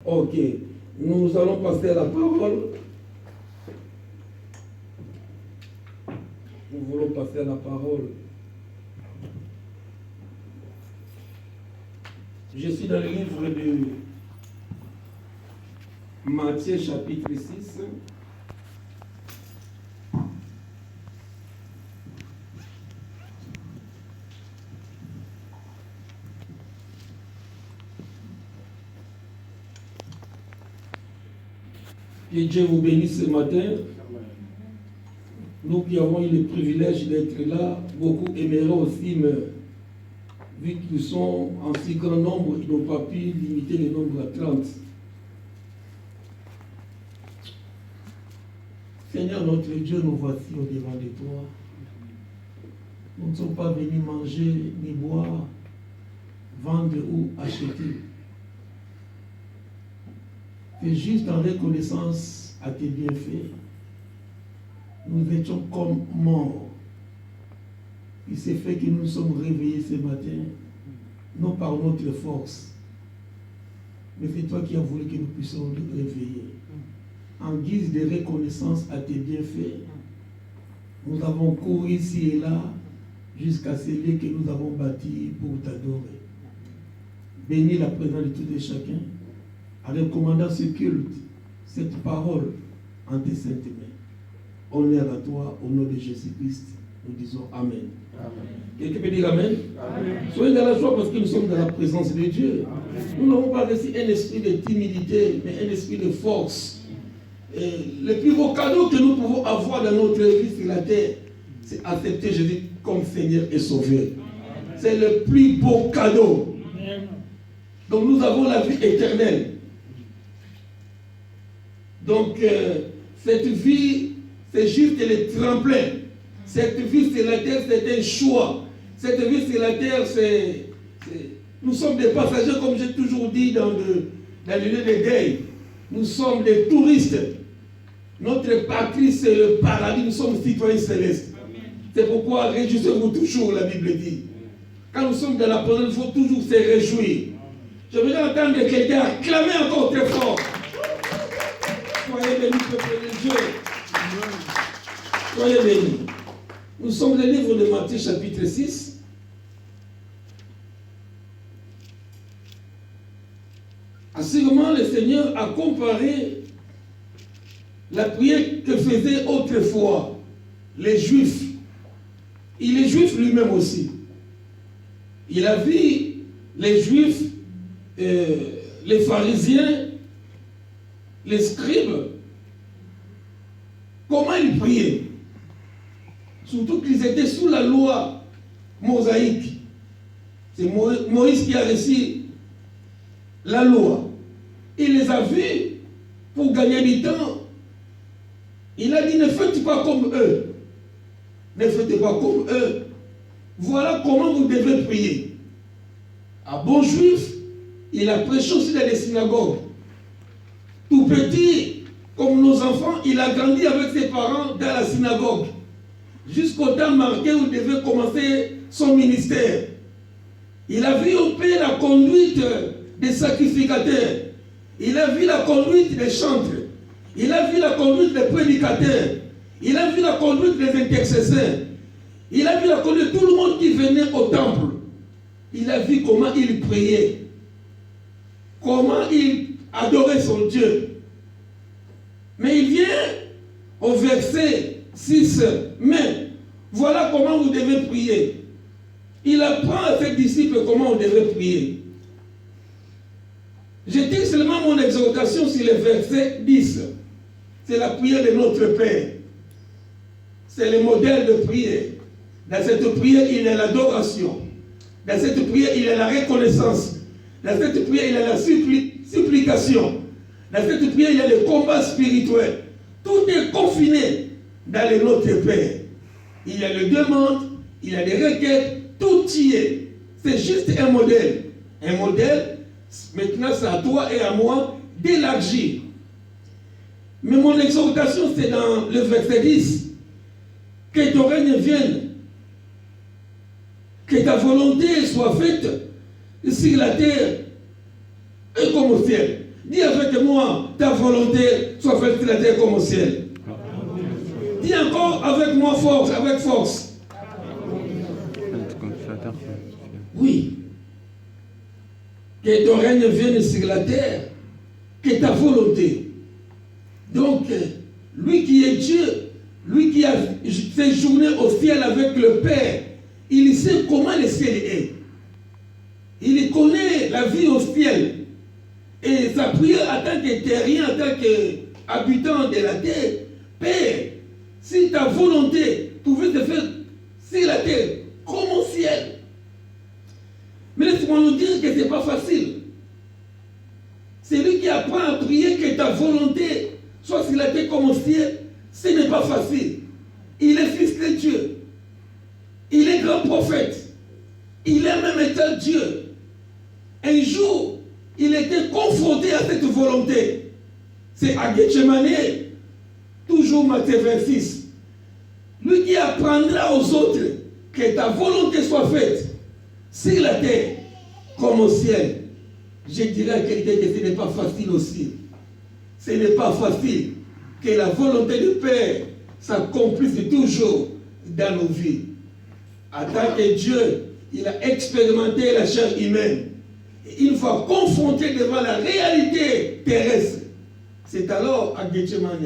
Ok. Nous allons passer à la parole. Nous voulons passer à la parole. Je suis dans le livre de Matthieu chapitre 6. Que Dieu vous bénisse ce matin. Nous qui avons eu le privilège d'être là, beaucoup aimeraient aussi, mais vu qu'ils sont en si grand nombre, ils n'ont pas pu limiter le nombre à 30. Seigneur notre Dieu, nous voici au devant de toi. Nous ne sommes pas venus manger ni boire, vendre ou acheter. C'est juste en reconnaissance à tes bienfaits. Nous étions comme morts. Il s'est fait que nous nous sommes réveillés ce matin, non par notre force, mais c'est toi qui as voulu que nous puissions nous réveiller. En guise de reconnaissance à tes bienfaits, nous avons couru ici et là jusqu'à ces lieux que nous avons bâtis pour t'adorer. Bénis la présence de tout et chacun, en recommandant ce culte, cette parole en tes saintes mains. Honneur à toi, au nom de Jésus-Christ, nous disons Amen. Quelqu'un peut dire Amen? Amen. Soyez dans la joie parce que nous sommes dans la présence de Dieu. Amen. Nous n'avons pas reçu un esprit de timidité, mais un esprit de force. Et le plus beau cadeau que nous pouvons avoir dans notre vie sur la terre, c'est accepter Jésus comme Seigneur et Sauveur. C'est le plus beau cadeau. Amen. Donc nous avons la vie éternelle. Donc cette vie, c'est juste le tremplin. Cette vie sur la terre, c'est un choix. Cette vie sur la terre, nous sommes des passagers, comme j'ai toujours dit dans le lieu de deuil. Nous sommes des touristes. Notre patrie, c'est le paradis. Nous sommes citoyens célestes. C'est pourquoi réjouissez-vous toujours, la Bible dit. Quand nous sommes dans la présence, il faut toujours se réjouir. Je veux entendre quelqu'un acclamer encore très fort. Soyez bénis, peuple de Dieu. Soyez bénis. Nous sommes dans le livre de Matthieu chapitre 6. À ce moment, le Seigneur a comparé la prière que faisaient autrefois les Juifs. Et les Juifs lui-même aussi. Il a vu les Juifs, les pharisiens, les scribes, comment ils priaient. Surtout qu'ils étaient sous la loi mosaïque. C'est Moïse qui a reçu la loi. Il les a vus pour gagner du temps. Il a dit, ne faites pas comme eux. Ne faites pas comme eux. Voilà comment vous devez prier. À bon juif, il a prêché aussi dans les synagogues. Tout petit, comme nos enfants, il a grandi avec ses parents dans la synagogue. Jusqu'au temps marqué où il devait commencer son ministère. Il a vu au pays la conduite des sacrificateurs. Il a vu la conduite des chantres. Il a vu la conduite des prédicateurs. Il a vu la conduite des intercesseurs. Il a vu la conduite de tout le monde qui venait au temple. Il a vu comment il priait. Comment il adorait son Dieu. Mais il vient au verset 6. Mais voilà comment vous devez prier. Il apprend à ses disciples comment on devait prier. J'étais seulement mon exhortation sur le verset 10. C'est la prière de notre Père. C'est le modèle de prière. Dans cette prière, il y a l'adoration. Dans cette prière, il y a la reconnaissance. Dans cette prière, il y a la supplication. Dans cette prière, il y a le combat spirituel. Tout est confiné dans le Notre Père. Il y a les demandes, il y a les requêtes, tout y est. C'est juste un modèle. Un modèle, maintenant c'est à toi et à moi d'élargir. Mais mon exhortation, c'est dans le verset 10. Que ton règne vienne. Que ta volonté soit faite sur la terre et comme au ciel. Dis avec moi, ta volonté soit faite sur la terre comme au ciel. Dis encore avec moi force, avec force. Oui. Que ton règne vienne sur la terre, que ta volonté. Donc, lui qui est Dieu, lui qui a séjourné au ciel avec le Père, il sait comment le ciel est. Il connaît la vie au ciel. Et sa prière en tant que terrien, en tant qu'habitant de la terre, Père, si ta volonté pouvait se faire sur la terre, comme au ciel. Mais laisse-moi nous dire que ce n'est pas facile. C'est lui qui apprend à prier que ta volonté soit sur la terre comme au ciel. Ce n'est pas facile. Il est fils de Dieu. Il est grand prophète. Il est même étant Dieu. Un jour, il était confronté à cette volonté. C'est à Gethsemane, toujours Matthieu 26. Lui qui apprendra aux autres que ta volonté soit faite sur la terre comme au ciel. Je dirais à quelqu'un que ce n'est pas facile aussi. Ce n'est pas facile que la volonté du Père s'accomplisse toujours dans nos vies. En tant que Dieu, il a expérimenté la chair humaine. Une fois confronté devant la réalité terrestre, c'est alors à Gethsemane.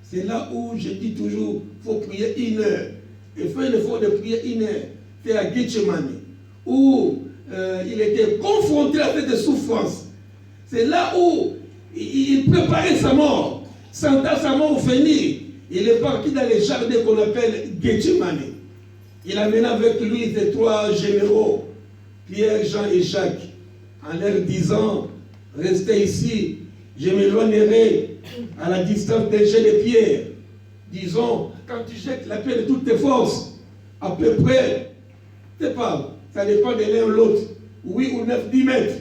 C'est là où je dis toujours, il faut prier 1 heure. Et faire l'effort de prier 1 heure. C'est à Gethsemane, où il était confronté à cette souffrance. C'est là où il préparait sa mort. Sentant sa mort venir, il est parti dans les jardins qu'on appelle Gethsemane. Il amena avec lui ses 3 généraux, Pierre, Jean et Jacques, en leur disant, restez ici, je m'éloignerai à la distance d'un jet de pierre. Disons, quand tu jettes la pierre de toutes tes forces, à peu près, c'est pas, ça dépend de l'un ou l'autre, 8 ou 9, 10 mètres.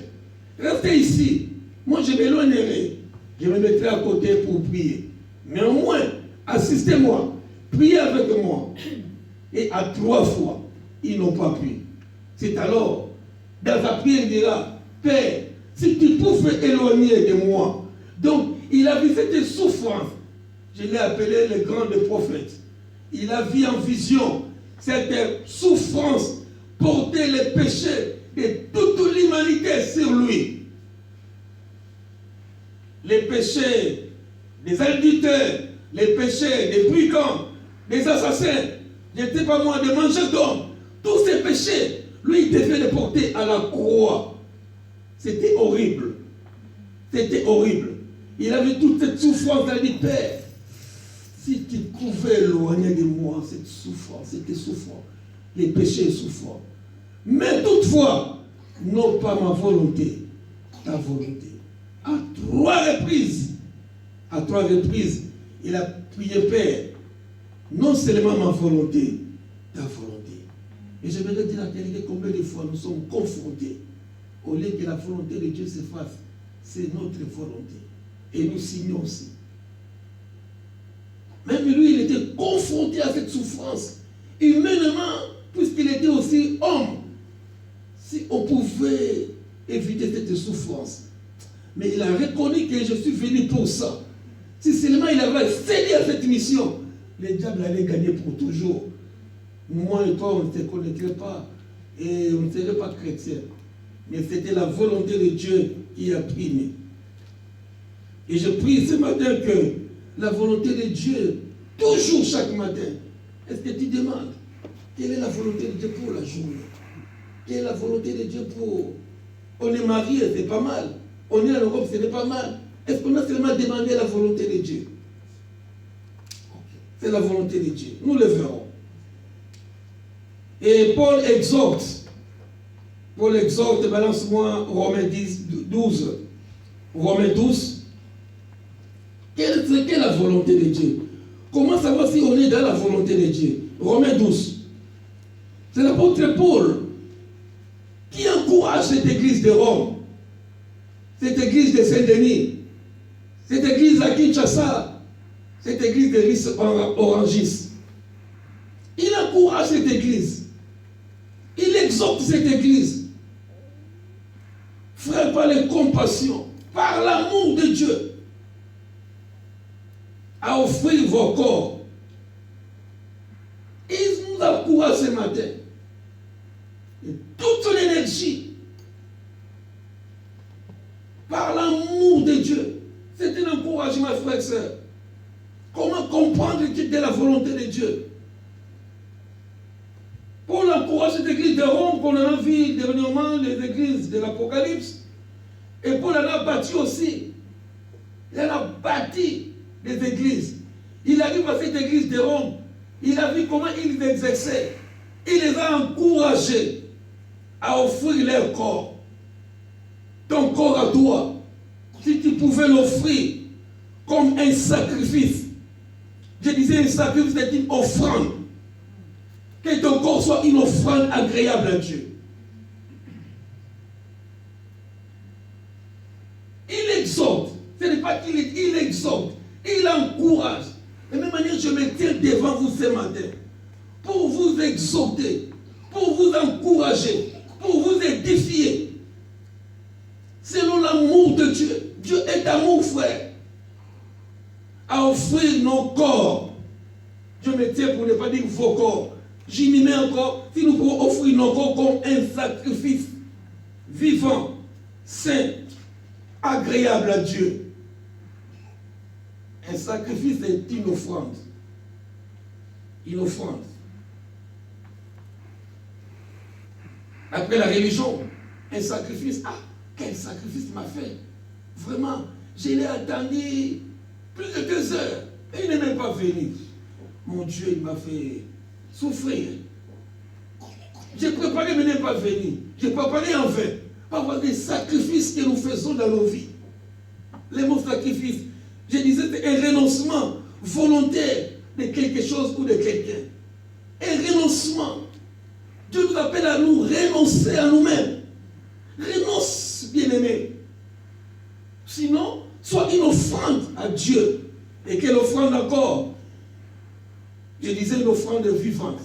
Restez ici, moi je m'éloignerai, je me mettrai à côté pour prier. Mais au moins, assistez-moi, priez avec moi. Et à 3 fois, ils n'ont pas pu. C'est alors, dans sa prière, il dira, Père, si tu pouvais éloigner de moi. Donc, il a vu cette souffrance. Je l'ai appelé le grand prophète. Il a vu en vision cette souffrance porter les péchés de toute l'humanité sur lui. Les péchés des adultères, les péchés des brigands, des assassins, je ne sais pas moi, des mangeurs d'hommes. Tous ces péchés, lui, il devait les porter à la croix. C'était horrible. C'était horrible. Il avait toute cette souffrance. Il a dit, Père, si tu pouvais éloigner de moi cette souffrance, c'était souffrant. Les péchés souffrants. Mais toutefois, non pas ma volonté, ta volonté. À 3 reprises, il a prié, Père, non seulement ma volonté, ta volonté. Et je voudrais dire à quelqu'un combien de fois nous sommes confrontés. Au lieu que la volonté de Dieu se fasse, c'est notre volonté. Et nous signons aussi. Même lui, il était confronté à cette souffrance. Humainement, puisqu'il était aussi homme. Si on pouvait éviter cette souffrance. Mais il a reconnu que je suis venu pour ça. Si seulement il avait cédé à cette mission, le diable allait gagner pour toujours. Moi et toi, on ne se connaîtrait pas. Et on ne serait pas chrétien. Mais c'était la volonté de Dieu qui a primé. Et je prie ce matin que la volonté de Dieu, toujours chaque matin, est-ce que tu demandes quelle est la volonté de Dieu pour la journée? Quelle est la volonté de Dieu pour... On est marié, c'est pas mal. On est en Europe, ce n'est pas mal. Est-ce qu'on a seulement demandé la volonté de Dieu? C'est la volonté de Dieu. Nous le verrons. Et Paul exhorte, balance-moi Romains 12. Romains 12. Quelle est la volonté de Dieu? Comment savoir si on est dans la volonté de Dieu? Romains 12. C'est l'apôtre Paul qui encourage cette église de Rome, cette église de Saint-Denis, cette église à Kinshasa, cette église de Ris-Orangis. Il encourage cette église. Il exhorte cette église. Frère, par les compassions, par l'amour de Dieu, à offrir vos corps. Il nous encourage ce matin. Et toute son énergie, par l'amour de Dieu. C'est un encouragement, frères et sœurs. Comment comprendre quelle est la volonté de Dieu? Paul encourage cette église de Rome, qu'on en a vu dernièrement, les églises de l'Apocalypse. Et Paul en a bâti aussi. Il en a bâti des églises. Il arrive à cette église de Rome. Il a vu comment ils exerçaient. Il les a encouragés à offrir leur corps. Ton corps à toi, si tu pouvais l'offrir comme un sacrifice. Je disais un sacrifice, c'est une offrande. Que ton corps soit une offrande agréable à Dieu. Il exhorte. Ce n'est pas il exhorte. Il encourage. De la même manière, je me tiens devant vous ce matin pour vous exhorter, pour vous encourager, pour vous édifier. Selon l'amour de Dieu. Dieu est amour, frère. À offrir nos corps. Je me tiens pour ne pas dire vos corps. J'y m'y mets encore. Si nous pouvons offrir nos corps comme un sacrifice vivant, saint, agréable à Dieu. Un sacrifice est une offrande. Une offrande. Après la religion, un sacrifice. Ah, quel sacrifice m'a fait. Vraiment, je l'ai attendu plus de 2 heures. Et il n'est même pas venu. Mon Dieu, il m'a fait souffrir. J'ai préparé, mais il n'est pas venu. J'ai préparé en vain. Parfois des sacrifices que nous faisons dans nos vies. Les mots sacrifice, je disais, c'est un renoncement volontaire de quelque chose ou de quelqu'un. Un renoncement. Dieu nous appelle à nous renoncer à nous-mêmes. Renonce, bien-aimé. Sinon, soit une offrande à Dieu. Et quelle offrande encore? Je disais une offrande vivante.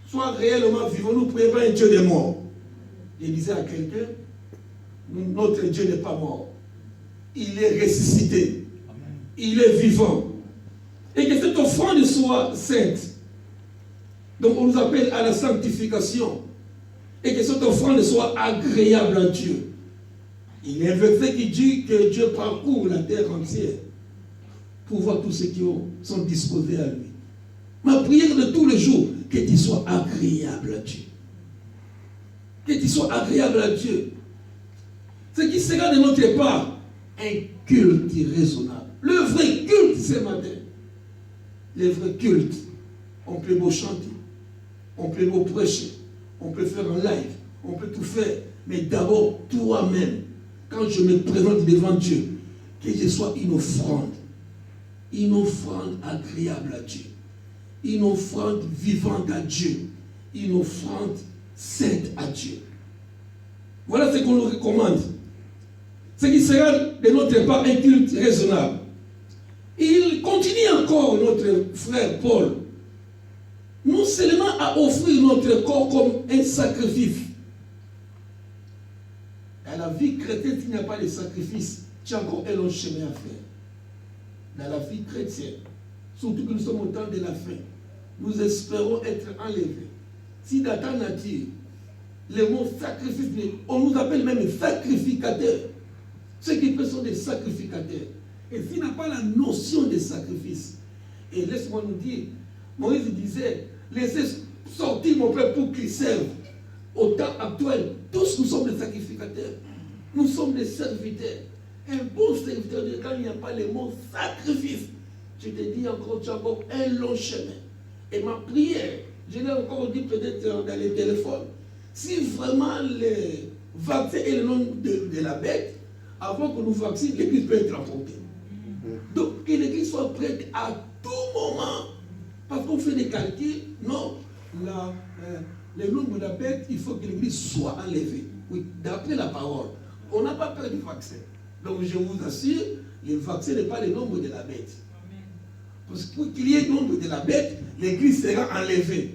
Soit réellement vivant. Nous ne prions pas un Dieu des morts. Je disais à quelqu'un, notre Dieu n'est pas mort. Il est ressuscité. Amen. Il est vivant. Et que cette offrande soit sainte. Donc on nous appelle à la sanctification. Et que cette offrande soit agréable à Dieu. Il y a un verset qui dit que Dieu parcourt la terre entière pour voir tous ceux qui sont disposés à lui. Ma prière de tous les jours, que tu sois agréable à Dieu. Que tu sois agréable à Dieu. Ce qui sera de notre part un culte raisonnable. Le vrai culte ce matin. Le vrai culte. On peut beau chanter. On peut beau prêcher. On peut faire un live. On peut tout faire. Mais d'abord, toi-même, quand je me présente devant Dieu, que je sois une offrande agréable à Dieu, une offrande vivante à Dieu, une offrande sainte à Dieu. Voilà ce qu'on nous recommande. Ce qui sera de notre part un culte raisonnable. Il continue encore, notre frère Paul, non seulement à offrir notre corps comme un sacrifice. Dans la vie chrétienne, s'il n'y a pas de sacrifice, tu as encore un long chemin à faire. Dans la vie chrétienne, surtout que nous sommes au temps de la fin, nous espérons être enlevés. Si dans ta nature, le mot sacrifice, on nous appelle même sacrificateurs. Ceux qui sont des sacrificateurs. Et s'il n'a pas la notion de sacrifice, et laisse-moi nous dire, Moïse disait, laissez sortir mon peuple pour qu'il serve. Au temps actuel, tous nous sommes des sacrificateurs. Nous sommes des serviteurs. Un bon serviteur, quand il n'y a pas le mot sacrifice, je te dis encore, tu as encore un long chemin. Et ma prière, je l'ai encore dit peut-être dans les téléphones, si vraiment le vaccin est le nom de la bête, avant que nous vaccine, l'église peut être emportée. Donc que l'église soit prête à tout moment. Parce qu'on fait des calculs, non, le nombre de la bête, il faut que l'église soit enlevée. Oui, d'après la parole. On n'a pas peur du vaccin. Donc je vous assure, le vaccin n'est pas le nombre de la bête. Parce que pour qu'il y ait le nombre de la bête, l'église sera enlevée.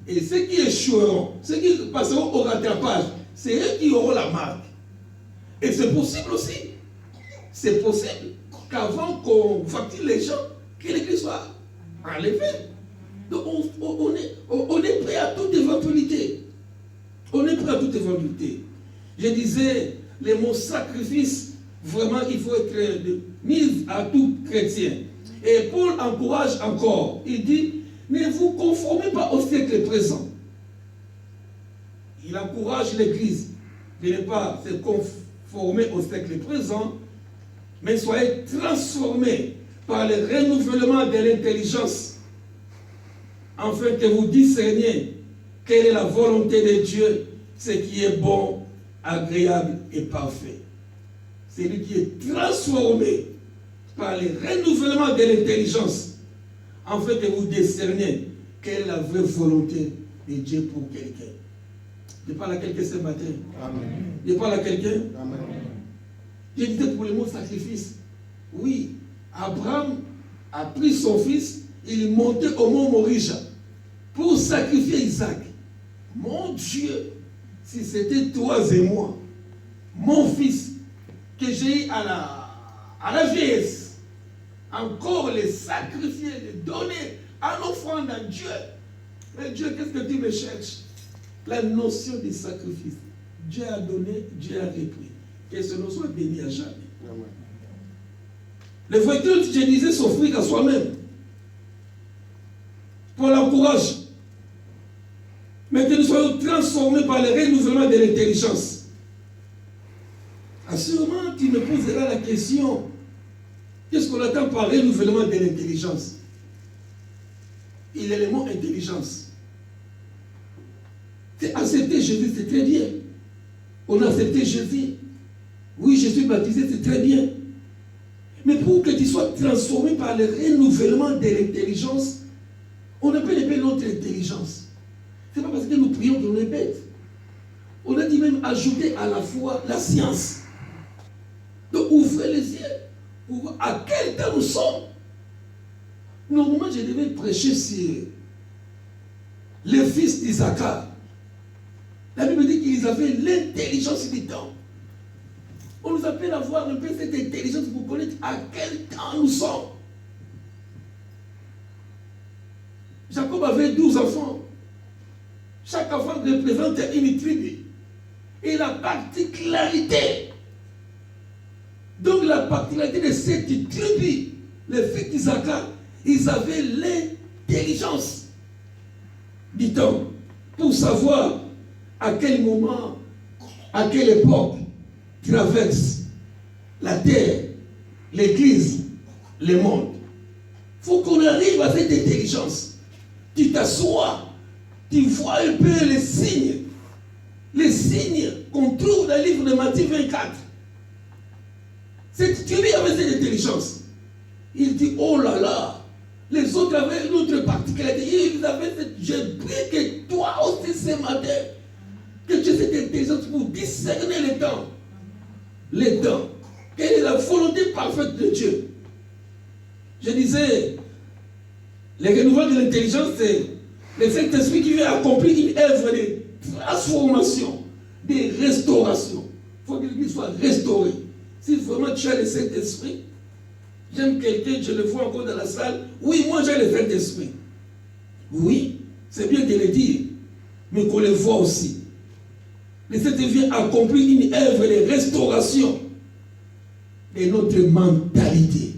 Et ceux qui échoueront, ceux qui passeront au rattrapage, c'est eux qui auront la marque. Et c'est possible aussi. c'est possible qu'avant qu'on baptise les gens, que l'Église soit enlevée. Donc on est prêt à toute éventualité. On est prêt à toute éventualité. Je disais, le mot sacrifice, vraiment, il faut être mis à tout chrétien. Et Paul encourage encore. Il dit, ne vous conformez pas au siècle présent. Il encourage l'Église de ne pas se conformer au siècle présent, mais soyez transformés par le renouvellement de l'intelligence, afin que vous discerniez quelle est la volonté de Dieu, ce qui est bon, agréable et parfait. C'est lui qui est transformé par le renouvellement de l'intelligence, afin que vous discerniez quelle est la vraie volonté de Dieu pour quelqu'un. Je parle à quelqu'un ce matin. Amen. Je parle à quelqu'un. Amen. Je disais pour le mot sacrifice. Oui, Abraham a pris son fils, il est monté au mont Morija pour sacrifier Isaac. Mon Dieu, si c'était toi et moi, mon fils, que j'ai eu à la vieillesse, encore les sacrifier, les donner en offrande à Dieu. Mais Dieu, qu'est-ce que tu me cherches? La notion de sacrifice. Dieu a donné, Dieu a repris. Que ce nom soit béni à jamais. Amen. Le vrai culte, je disais, s'offrir à soi-même. Pour l'encourage. Mais que nous soyons transformés par le renouvellement de l'intelligence. Assurément, tu me poseras la question, qu'est-ce qu'on attend par renouvellement de l'intelligence? Il y a le mot intelligence. C'est accepter Jésus, c'est très bien. On a accepté Jésus. Oui, je suis baptisé, c'est très bien. Mais pour que tu sois transformé par le renouvellement de l'intelligence, on appelle notre intelligence. Ce n'est pas parce que nous prions qu'on est bête. On a dit même ajouter à la foi la science. Donc ouvrez les yeux pour voir à quel temps nous sommes. Normalement, je devais prêcher sur les fils d'Isaac. La Bible dit qu'ils avaient l'intelligence du temps. On nous appelle à avoir un peu cette intelligence pour connaître à quel temps nous sommes. Jacob avait 12 enfants. Chaque enfant représente une tribu. Et la particularité, donc la particularité de cette tribu, les fils d'Isaac, ils avaient l'intelligence du temps pour savoir à quel moment, à quelle époque traverse la terre, l'église, le monde. Il faut qu'on arrive à cette intelligence. Tu t'assois, tu vois un peu les signes qu'on trouve dans le livre de Matthieu 24. Cette tribu avait cette intelligence. Il dit, oh là là, les autres avaient une autre particularité. Ils avaient cette, je prie que toi aussi ce matin, que tu aies cette intelligence pour discerner les temps. Les temps. Quelle est la volonté parfaite de Dieu? Je disais, le renouveau de l'intelligence, c'est le Saint-Esprit qui vient accomplir une œuvre de transformation, de restauration. Il faut que l'Église soit restaurée. Si vraiment tu as le Saint-Esprit, j'aime quelqu'un, je le vois encore dans la salle. Oui, moi j'ai le Saint-Esprit. Oui, c'est bien de le dire, mais qu'on le voit aussi. Le Saint-Esprit vient accomplir une œuvre de restauration de notre mentalité.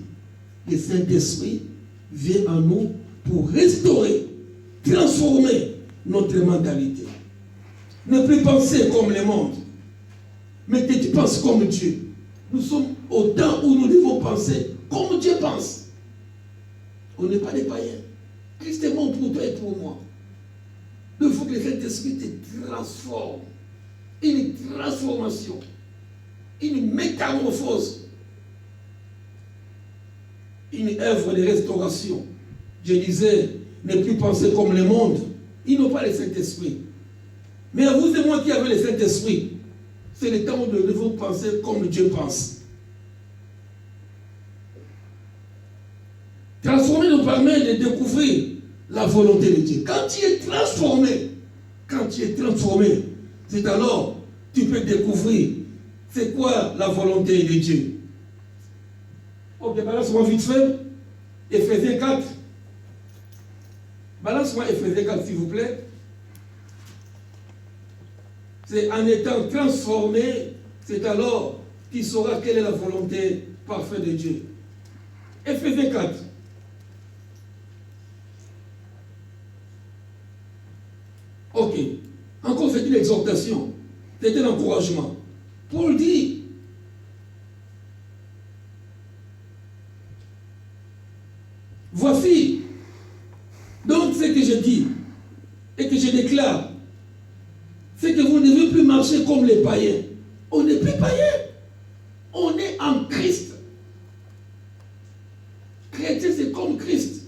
Le Saint-Esprit vient en nous pour restaurer, transformer notre mentalité. Ne plus penser comme le monde, mais que tu penses comme Dieu. Nous sommes au temps où nous devons penser comme Dieu pense. On n'est pas des païens. Christ est mort pour toi et pour moi. Il faut que le Saint-Esprit te transforme. Une transformation. Une métamorphose. Une œuvre de restauration. Je disais, ne plus penser comme le monde. Ils n'ont pas le Saint-Esprit. Mais à vous et moi qui avez le Saint-Esprit, c'est le temps où nous devons penser comme Dieu pense. Transformer nous permet de découvrir la volonté de Dieu. Quand tu es transformé, c'est alors que tu peux découvrir c'est quoi la volonté de Dieu. Ok, balance-moi vite fait. Éphésiens 4. Balance-moi Éphésiens 4, s'il vous plaît. C'est en étant transformé, c'est alors qu'il saura quelle est la volonté parfaite de Dieu. Éphésiens 4. Ok. Encore, c'est une exhortation. C'est un encouragement. Paul dit, voici donc ce que je dis et que je déclare, c'est que vous ne devez plus marcher comme les païens. On n'est plus païens. On est en Christ. Chrétien, c'est comme Christ.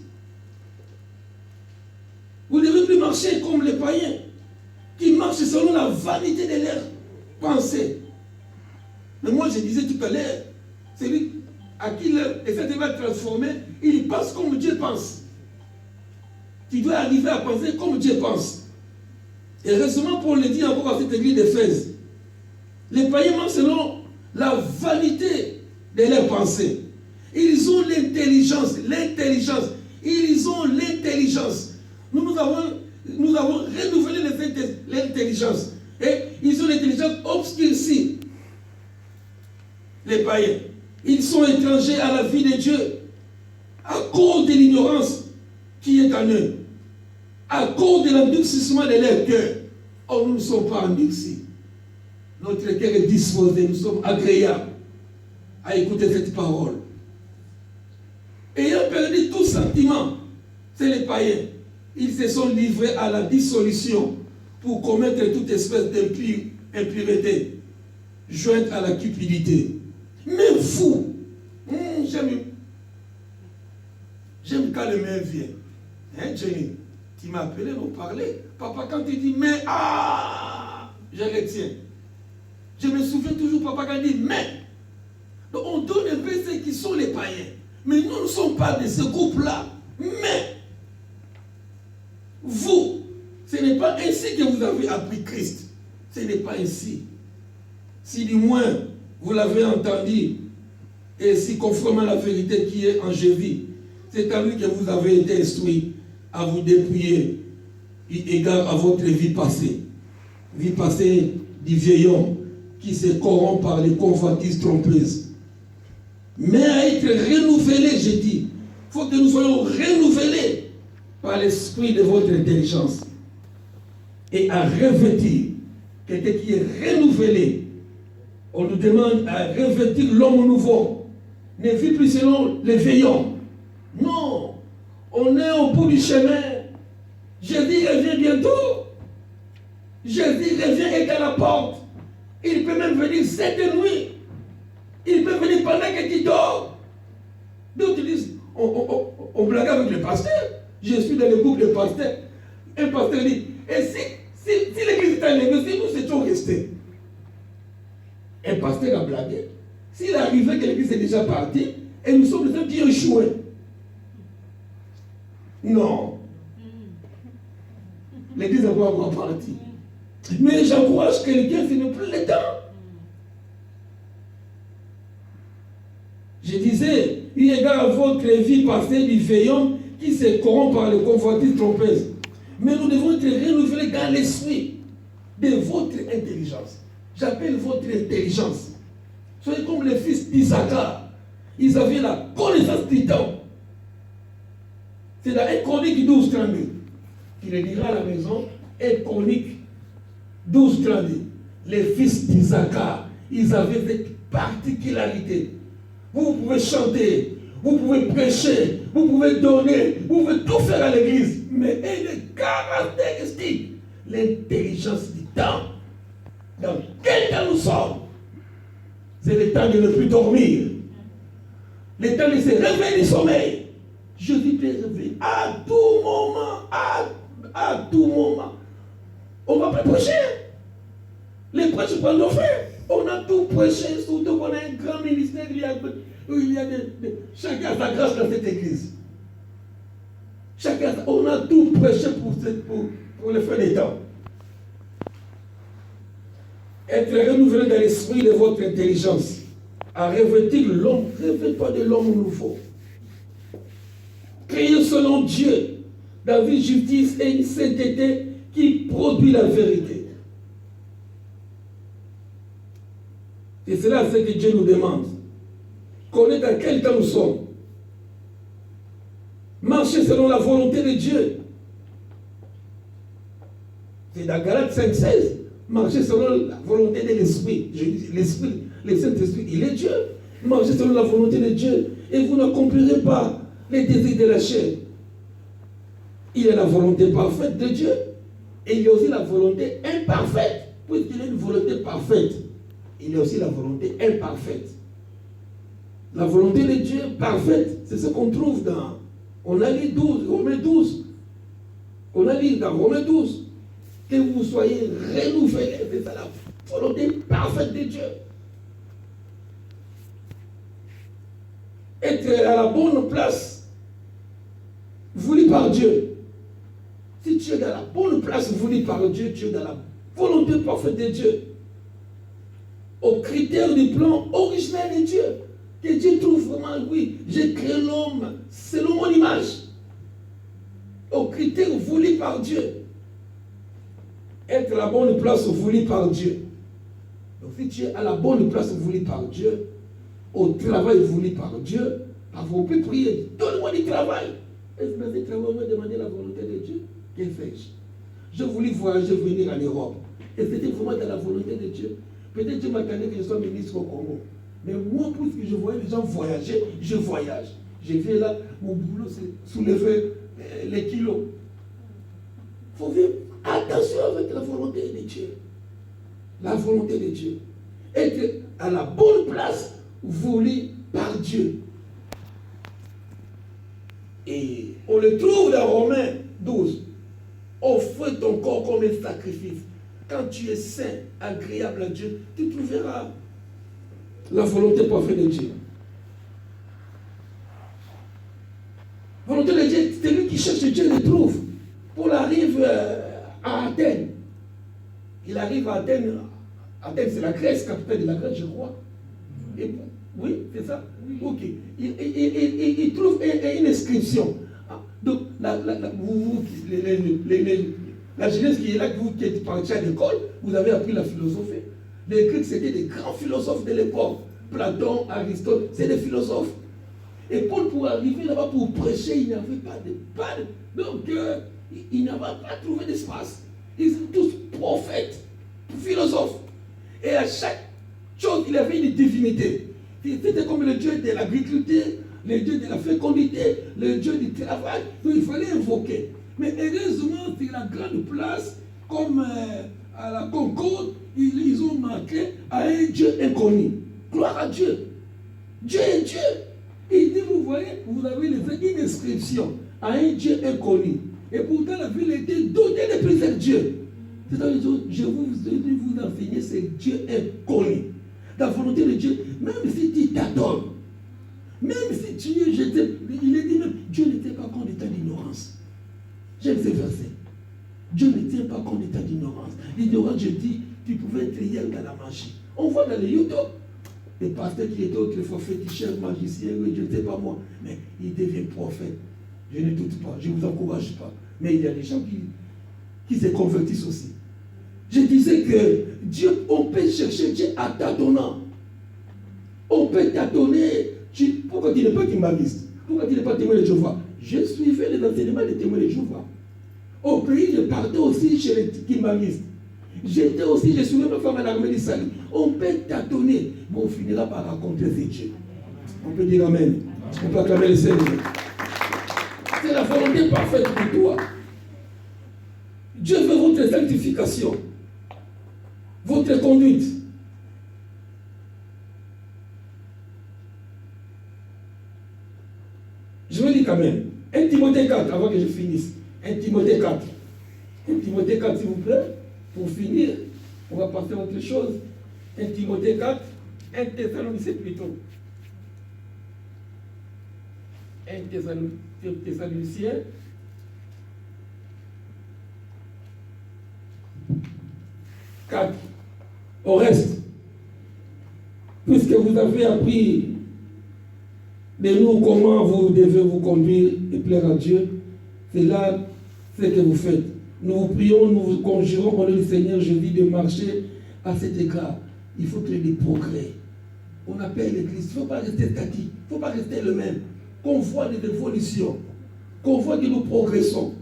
Vous ne devez plus marcher comme les païens qui marchent selon la vanité de leurs pensées. Mais moi, je disais tout à l'heure, celui à qui l'essai va transformer, il pense comme Dieu pense. Tu dois arriver à penser comme Dieu pense. Et récemment, Paul le dit encore à cette église d'Éphèse. Les païens marchent selon la vanité de leurs pensées. Ils ont l'intelligence. Ils ont l'intelligence. Nous avons renouvelé l'intelligence. Et ils ont l'intelligence obscurcie. Les païens. Ils sont étrangers à la vie de Dieu à cause de l'ignorance qui est en eux. À cause de l'endurcissement de leur cœur. Oh, nous ne sommes pas endurcis. Notre cœur est disposé. Nous sommes agréables à écouter cette parole. Ayant perdu tout sentiment, c'est les païens. Ils se sont livrés à la dissolution pour commettre toute espèce d'impureté jointe à la cupidité. Mais vous, j'aime quand le maire vient. Hein, Jenny? Tu m'as appelé, nous parler. Papa, quand tu dis mais, je retiens. Je me souviens toujours, papa, quand il dit mais. Donc on donne un peu ceux qui sont les païens. Mais nous ne sommes pas de ce groupe-là. Mais, vous, ce n'est pas ainsi que vous avez appris Christ. Ce n'est pas ainsi. Si du moins vous l'avez entendu, et si conformément à la vérité qui est en Jésus, c'est à lui que vous avez été instruit à vous dépouiller égard à votre vie passée du vieil homme qui se corrompt par les convoitises trompeuses, mais à être renouvelé, j'ai dit. Il faut que nous soyons renouvelés par l'esprit de votre intelligence et à revêtir quelqu'un qui est renouvelé. On nous demande à revêtir l'homme nouveau. Ne vit plus selon les vieils hommes. Non, on est au bout du chemin. Jésus revient bientôt. Jésus revient et à la porte. Il peut même venir cette nuit. Il peut venir pendant que tu dors. D'autres disent, on blague avec le pasteur. Je suis dans le groupe de pasteurs. Un pasteur dit, et si l'église est en église, nous étions restés. Un pasteur a blagué. S'il arrivait que l'église est déjà partie, et nous sommes les gens qui ont échoué. Non. L'église est encore partie. Mais j'encourage quelqu'un, ce n'est plus le temps. Je disais, eu égard à votre vie passée du vieil homme qui se corrompt par les convoitises trompeuses. Mais nous devons être renouvelés dans l'esprit de votre intelligence. J'appelle votre intelligence. Soyez comme les fils d'Isaac. Ils avaient la connaissance du temps. C'est dans 1 Chronique 12:32. Il le dira à la maison. 1 Chronique 12:32. Les fils d'Isaac, ils avaient cette particularité. Vous pouvez chanter, vous pouvez prêcher, vous pouvez donner, vous pouvez tout faire à l'église. Mais une caractéristique, l'intelligence du temps. Dans quel temps nous sommes? C'est le temps de ne plus dormir. Le temps de se réveiller du sommeil. Jésus te réveille à tout moment. À tout moment. On va pas prêcher. Les prêches prennent nos frères. On a tout prêché, surtout qu'on a un grand ministère. Chacun a sa grâce dans cette église. On a tout prêché pour le fin des temps. Être renouvelé dans l'esprit de votre intelligence. à revêtir l'homme, revêt-toi de l'homme nouveau. Créé selon Dieu, dans la justice et une sainteté qui produit la vérité. Et c'est là ce que Dieu nous demande. Connaître dans quel temps nous sommes. Marcher selon la volonté de Dieu. C'est dans Galates 5,16. Marcher selon la volonté de l'Esprit. Je dis l'Esprit, le Saint-Esprit, il est Dieu. Marchez selon la volonté de Dieu. Et vous n'accomplirez pas les désirs de la chair. Il y a la volonté parfaite de Dieu. Et il y a aussi la volonté imparfaite. Puisqu'il y a une volonté parfaite, il y a aussi la volonté imparfaite. La volonté de Dieu parfaite, c'est ce qu'on trouve dans... On a lu 12, Romains 12. On a lu dans Romains 12. Que vous soyez renouvelés. C'est ça la volonté parfaite de Dieu. Être à la bonne place, voulu par Dieu. Si tu es dans la bonne place voulu par Dieu, tu es dans la volonté parfaite de Dieu. Aux critères du plan originel de Dieu. Que Dieu trouve vraiment, oui, j'ai créé l'homme selon mon image. Aux critères voulus par Dieu. Être à la bonne place voulue par Dieu. Donc si tu es à la bonne place voulue par Dieu, au travail voulu par Dieu, vous pouvez prier, donne-moi du travail. Est-ce que ce travail m'a demandé la volonté de Dieu? Que fais-je? Je voulais voyager, venir en Europe. Et c'était vraiment dans la volonté de Dieu. Peut-être Dieu m'attendait que je sois ministre au Congo. Mais moi, puisque je voyais les gens voyager, je voyage. J'ai fait là, mon boulot, c'est soulever les kilos. Il faut vivre attention avec la volonté de Dieu. La volonté de Dieu. Être à la bonne place voulue par Dieu. Et on le trouve dans Romains 12. Offre ton corps comme un sacrifice. Quand tu es saint, agréable à Dieu, tu trouveras la volonté parfaite de Dieu. Volonté de Dieu, c'est lui qui cherche Dieu le trouve. Paul arrive à Athènes. Il arrive à Athènes. Athènes, c'est la Grèce, capitale de la Grèce, je crois. Et, oui, c'est ça? Oui. Ok. Il trouve une inscription. Donc, la jeunesse qui est là, vous qui êtes parti à l'école, vous avez appris la philosophie. Les Grecs, c'était des grands philosophes de l'époque. Platon, Aristote, c'est des philosophes. Et Paul, pour arriver là-bas, pour prêcher, il n'avait pas de panne. Donc, il n'avait pas trouvé d'espace. Ils sont tous prophètes, philosophes. Et à chaque chose, il avait une divinité. C'était comme le dieu de l'agriculture, le dieu de la fécondité, le dieu du travail. Donc, il fallait invoquer. Mais heureusement, c'est la grande place, comme à la Concorde, ils ont marqué à un Dieu inconnu. Gloire à Dieu. Dieu est Dieu. Il dit, vous voyez, vous avez une inscription à un Dieu inconnu. Et pourtant, la ville était dotée de plusieurs dieux. C'est-à-dire, je vais vous enseigner ce Dieu inconnu. La volonté de Dieu, même si tu t'adonnes, même si tu es jeté, il est dit même, Dieu ne tient pas compte de ta ignorance. J'aime ce verset. Dieu ne tient pas compte de ta ignorance. L'ignorance, je dis, tu pouvais être hier dans la magie. On voit dans les YouTube, les pasteurs qui étaient autrefois féticheurs, magiciens, je ne sais pas moi, mais ils deviennent prophètes. Je ne doute pas, je ne vous encourage pas. Mais il y a des gens qui se convertissent aussi. Je disais que Dieu, on peut chercher Dieu à t'adonnant. On peut t'adonner. Pourquoi tu n'es pas timbaliste? Pourquoi tu n'es pas témoin de Jéhovah? Je suivais les enseignements des témoins de Jéhovah. Au pays, je partais aussi chez les timbalistes. J'étais aussi, je suivais ma femme à l'armée du salut. On peut t'adonner, mais on finira par rencontrer ces dieux. On peut dire Amen. On peut acclamer le Seigneur. C'est la volonté parfaite pour toi. Dieu veut votre sanctification, votre conduite. Je veux dire quand même, 1 Timothée 4, avant que je finisse. 1 Timothée 4. 1 Timothée 4, s'il vous plaît. Pour finir, on va passer à autre chose. 1 Timothée 4, 1 Thessaloniciens plutôt. 1 Thessaloniciens. Au reste, puisque vous avez appris de nous comment vous devez vous conduire et plaire à Dieu. C'est là ce que vous faites. Nous vous prions, nous vous conjurons au nom du Seigneur Jésus de marcher à cet écart. Il faut qu'il y ait des progrès. On appelle l'Église. Il ne faut pas rester statique. Il ne faut pas rester le même. Qu'on voit des évolutions. Qu'on voit que nous progressons.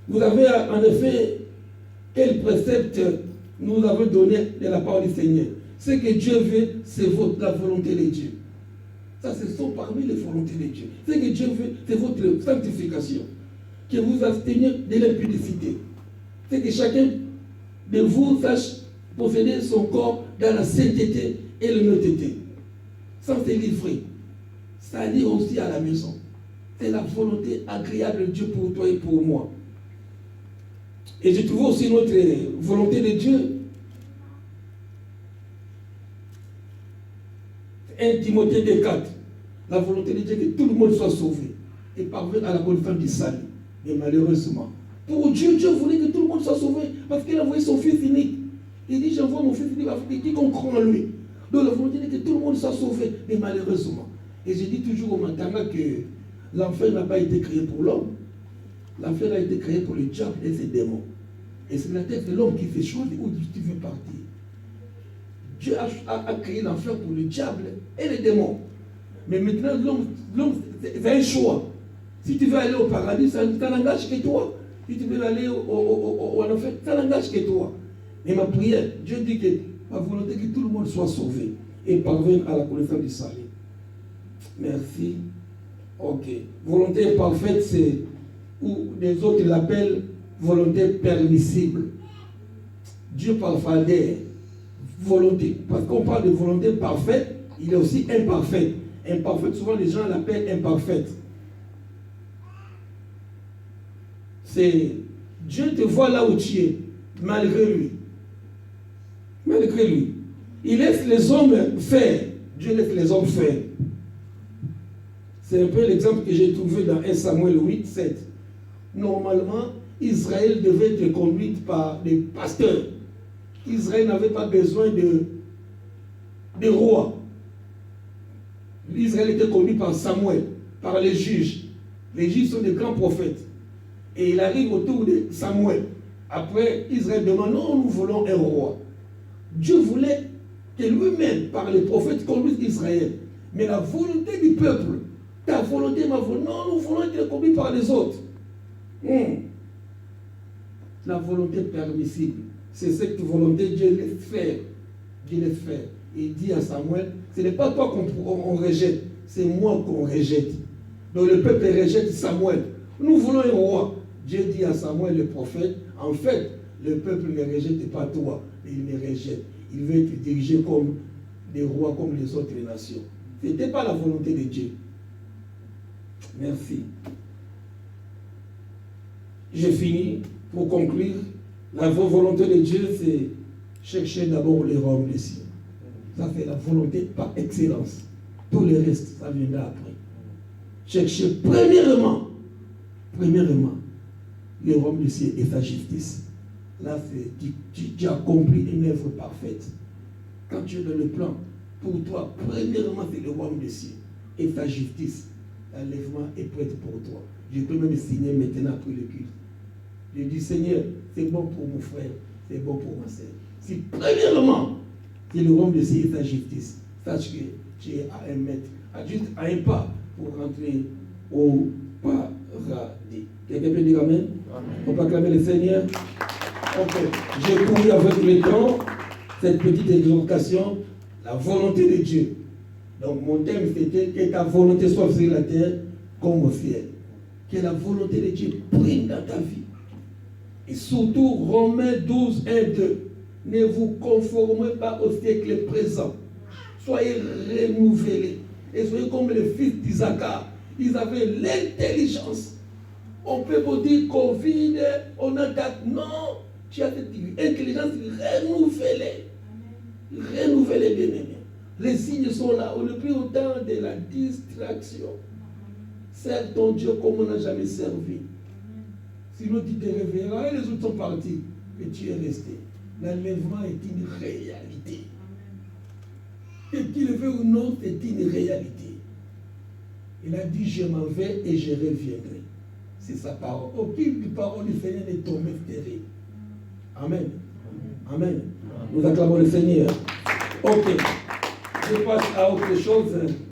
Vous avez en effet quel précepte nous avons donné de la part du Seigneur. Ce que Dieu veut, c'est la volonté de Dieu. Ça, ce sont parmi les volontés de Dieu. Ce que Dieu veut, c'est votre sanctification. Que vous absteniez de l'impudicité. C'est que chacun de vous sache posséder son corps dans la sainteté et l'honnêteté. Sans se livrer. Ça dit aussi à la maison. C'est la volonté agréable de Dieu pour toi et pour moi. Et je trouve aussi notre volonté de Dieu. 1 Timothée 2,4. La volonté de Dieu que tout le monde soit sauvé et parvienne à la bonne fin du salut. Et malheureusement, pour Dieu, Dieu voulait que tout le monde soit sauvé parce qu'il a envoyé son Fils unique. Il dit, j'envoie mon Fils unique afin que quiconque croit en lui. Donc la volonté est que tout le monde soit sauvé, mais malheureusement. Et je dis toujours au Matanga que l'enfer n'a pas été créé pour l'homme. L'enfer a été créé pour le diable et ses démons. Et c'est la tête de l'homme qui fait choisir où tu veux partir. Dieu a créé l'enfer pour le diable et les démons. Mais maintenant, l'homme, c'est un choix. Si tu veux aller au paradis, ça n'engage que toi. Si tu veux aller au enfer, ça n'engage que toi. Et ma prière, Dieu dit que ma volonté est que tout le monde soit sauvé et parvienne à la connaissance du salut. Merci. Ok. Volonté parfaite, c'est où les autres l'appellent volonté permissible. Dieu parfois des volonté. Parce qu'on parle de volonté parfaite, il est aussi imparfaite. Imparfaite, souvent les gens l'appellent imparfaite. C'est Dieu te voit là où tu es, malgré lui. Malgré lui. Il laisse les hommes faire. Dieu laisse les hommes faire. C'est un peu l'exemple que j'ai trouvé dans 1 Samuel 8, 7. Normalement, Israël devait être conduite par des pasteurs. Israël n'avait pas besoin de rois. Israël était conduit par Samuel, par les juges. Les juges sont des grands prophètes. Et il arrive autour de Samuel. Après, Israël demande, non, nous voulons un roi. Dieu voulait que lui-même, par les prophètes, conduise Israël. Mais la volonté du peuple, ta volonté, ma volonté, non, nous voulons être conduits par les autres. La volonté permissible. C'est cette volonté, Dieu laisse faire. Dieu laisse faire. Et il dit à Samuel, ce n'est pas toi qu'on rejette, c'est moi qu'on rejette. Donc le peuple rejette Samuel. Nous voulons un roi. Dieu dit à Samuel, le prophète, en fait, le peuple ne rejette pas toi, mais il me rejette. Il veut être dirigé comme des rois, comme les autres nations. Ce n'était pas la volonté de Dieu. Merci. J'ai fini. Pour conclure, la volonté de Dieu, c'est chercher d'abord les royaumes des cieux. Ça, c'est la volonté par excellence. Tout le reste, ça viendra après. Chercher premièrement, les royaumes des cieux et sa justice. Là, tu as accompli une œuvre parfaite. Quand tu es dans le plan, pour toi, premièrement, c'est le royaume des cieux et sa justice. L'enlèvement est prêt pour toi. Je peux même signer maintenant après le culte. Je dis, Seigneur, c'est bon pour mon frère, c'est bon pour ma sœur. Si premièrement, c'est le royaume de cieux et sa justice, sache que tu es à un mètre, juste à un pas pour rentrer au paradis. Quelqu'un peut dire Amen? On peut acclamer le Seigneur. Ok, j'ai couru avec le temps cette petite exhortation, la volonté de Dieu. Donc mon thème c'était que ta volonté soit sur la terre comme au ciel. Que la volonté de Dieu prenne dans ta vie. Et surtout, Romains 12, 1, 2. Ne vous conformez pas au siècle présent. Soyez renouvelés. Et soyez comme les fils d'Isaac. Ils avaient l'intelligence. On peut vous dire Covid, on a date. Non, tu as cette intelligence renouvelée. Renouvelée, bien aimé. Les signes sont là. On n'est plus au temps de la distraction. Serve ton Dieu comme on n'a jamais servi. Sinon, tu te réveilleras et les autres sont partis. Et tu es resté. L'enlèvement est une réalité. Que tu le veux ou non, c'est une réalité. Il a dit, je m'en vais et je reviendrai. C'est sa parole. Aucune parole du Seigneur n'est tombée stérile. Amen. Amen. Nous acclamons le Seigneur. Ok. Je passe à autre chose.